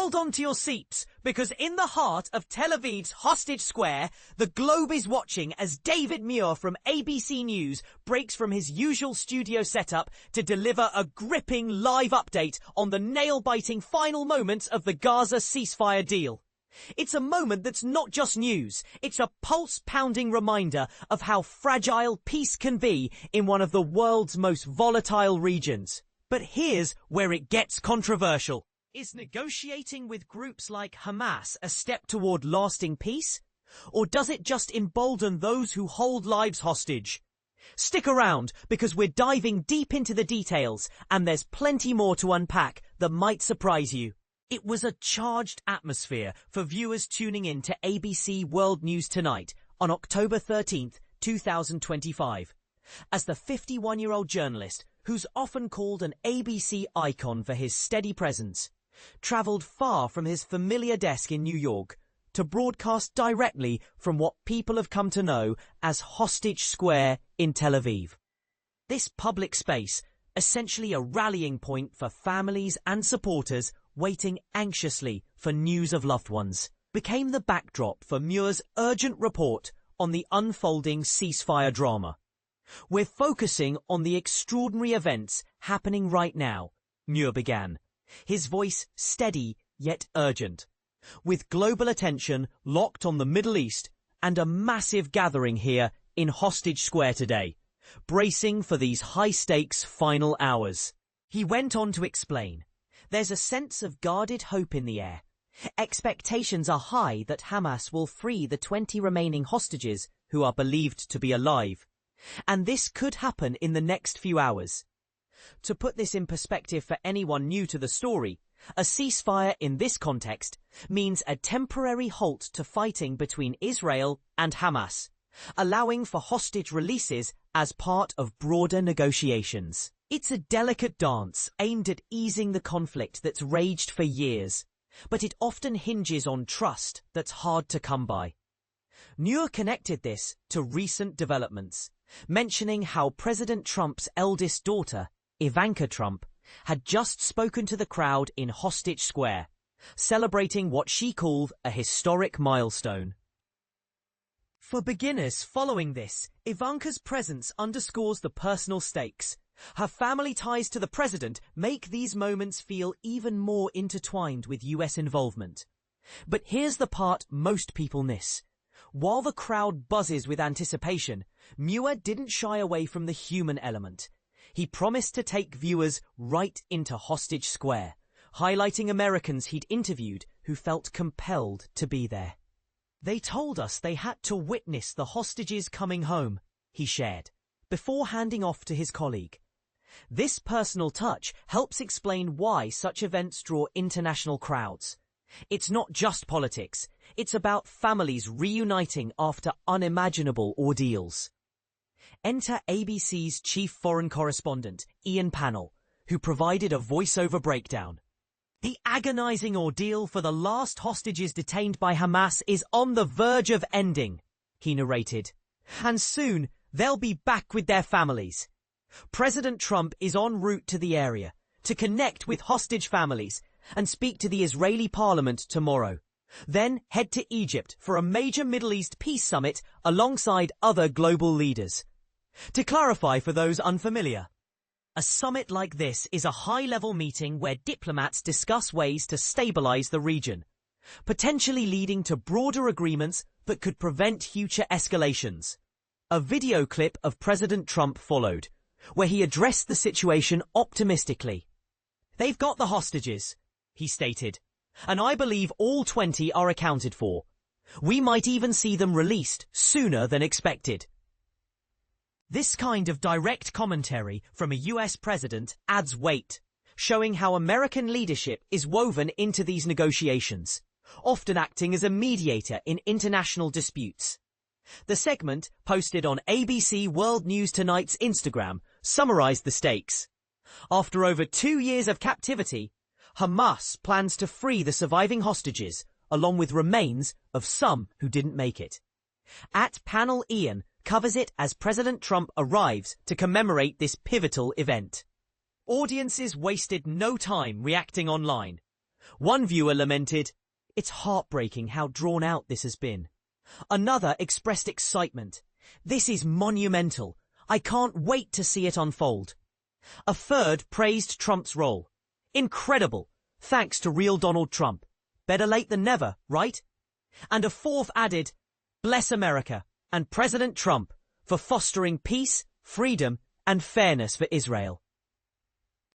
Hold on to your seats, because in the heart of Tel Aviv's hostage square, the globe is watching as David Muir from ABC News breaks from his usual studio setup to deliver a gripping live update on the nail-biting final moments of the Gaza ceasefire deal. It's a moment that's not just news, it's a pulse-pounding reminder of how fragile peace can be in one of the world's most volatile regions. But here's where it gets controversial. Is negotiating with groups like Hamas a step toward lasting peace? Or does it just embolden those who hold lives hostage? Stick around, because we're diving deep into the details, and there's plenty more to unpack that might surprise you. It was a charged atmosphere for viewers tuning in to ABC World News Tonight on October 13th, 2025. As the 51-year-old journalist, who's often called an ABC icon for his steady presence, travelled far from his familiar desk in New York to broadcast directly from what people have come to know as Hostage Square in Tel Aviv. This public space, essentially a rallying point for families and supporters waiting anxiously for news of loved ones, became the backdrop for Muir's urgent report on the unfolding ceasefire drama. We're focusing on the extraordinary events happening right now, Muir began, his voice steady yet urgent, with global attention locked on the Middle East and a massive gathering here in Hostage Square today, bracing for these high-stakes final hours. He went on to explain, there's a sense of guarded hope in the air. Expectations are high that Hamas will free the 20 remaining hostages who are believed to be alive, and this could happen in the next few hours. To put this in perspective for anyone new to the story, a ceasefire in this context means a temporary halt to fighting between Israel and Hamas, allowing for hostage releases as part of broader negotiations. It's a delicate dance aimed at easing the conflict that's raged for years, but it often hinges on trust that's hard to come by. Muir connected this to recent developments, mentioning how President Trump's eldest daughter, Ivanka Trump, had just spoken to the crowd in Hostage Square, celebrating what she called a historic milestone. For beginners following this, Ivanka's presence underscores the personal stakes. Her family ties to the president make these moments feel even more intertwined with US involvement. But here's the part most people miss. While the crowd buzzes with anticipation, Muir didn't shy away from the human element. He promised to take viewers right into Hostage Square, highlighting Americans he'd interviewed who felt compelled to be there. They told us they had to witness the hostages coming home, he shared, before handing off to his colleague. This personal touch helps explain why such events draw international crowds. It's not just politics, it's about families reuniting after unimaginable ordeals. Enter ABC's chief foreign correspondent, Ian Pannell, who provided a voiceover breakdown. The agonizing ordeal for the last hostages detained by Hamas is on the verge of ending, he narrated. And soon, they'll be back with their families. President Trump is en route to the area to connect with hostage families and speak to the Israeli parliament tomorrow. Then head to Egypt for a major Middle East peace summit alongside other global leaders. To clarify for those unfamiliar, a summit like this is a high-level meeting where diplomats discuss ways to stabilize the region, potentially leading to broader agreements that could prevent future escalations. A video clip of President Trump followed, where he addressed the situation optimistically. They've got the hostages, he stated, and I believe all 20 are accounted for. We might even see them released sooner than expected. This kind of direct commentary from a US president adds weight, showing how American leadership is woven into these negotiations, often acting as a mediator in international disputes. The segment, posted on ABC World News Tonight's Instagram, summarized the stakes. After over 2 years of captivity, Hamas plans to free the surviving hostages, along with remains of some who didn't make it. At Panel Ian covers it as President Trump arrives to commemorate this pivotal event. Audiences wasted no time reacting online, One viewer lamented, "It's heartbreaking how drawn out this has been." Another expressed excitement. "This is monumental. I can't wait to see it unfold." A third praised Trump's role. "Incredible. Thanks to real Donald Trump. Better late than never, right?" And a fourth added, "Bless America and President Trump for fostering peace, freedom, and fairness for Israel."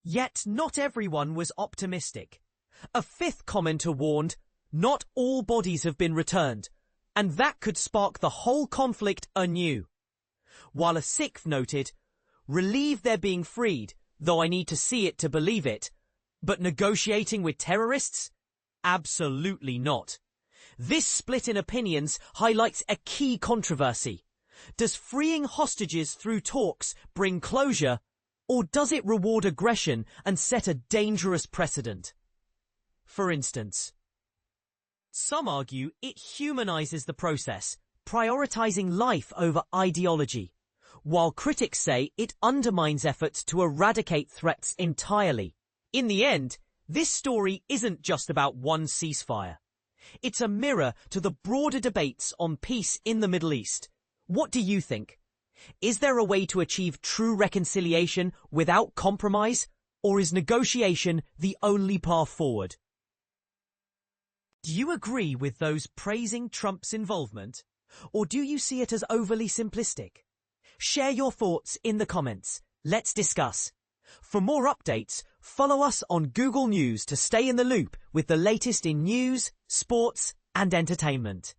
Yet not everyone was optimistic. A fifth commenter warned, "Not all bodies have been returned, and that could spark the whole conflict anew." While a sixth noted, "Relieved they're being freed, though I need to see it to believe it. But negotiating with terrorists? Absolutely not." This split in opinions highlights a key controversy. Does freeing hostages through talks bring closure, or does it reward aggression and set a dangerous precedent? For instance, some argue it humanizes the process, prioritizing life over ideology, while critics say it undermines efforts to eradicate threats entirely. In the end, this story isn't just about one ceasefire. It's a mirror to the broader debates on peace in the Middle East. What do you think? Is there a way to achieve true reconciliation without compromise, or is negotiation the only path forward? Do you agree with those praising Trump's involvement, or do you see it as overly simplistic? Share your thoughts in the comments. Let's discuss. For more updates, follow us on Google News to stay in the loop with the latest in news, sports, and entertainment.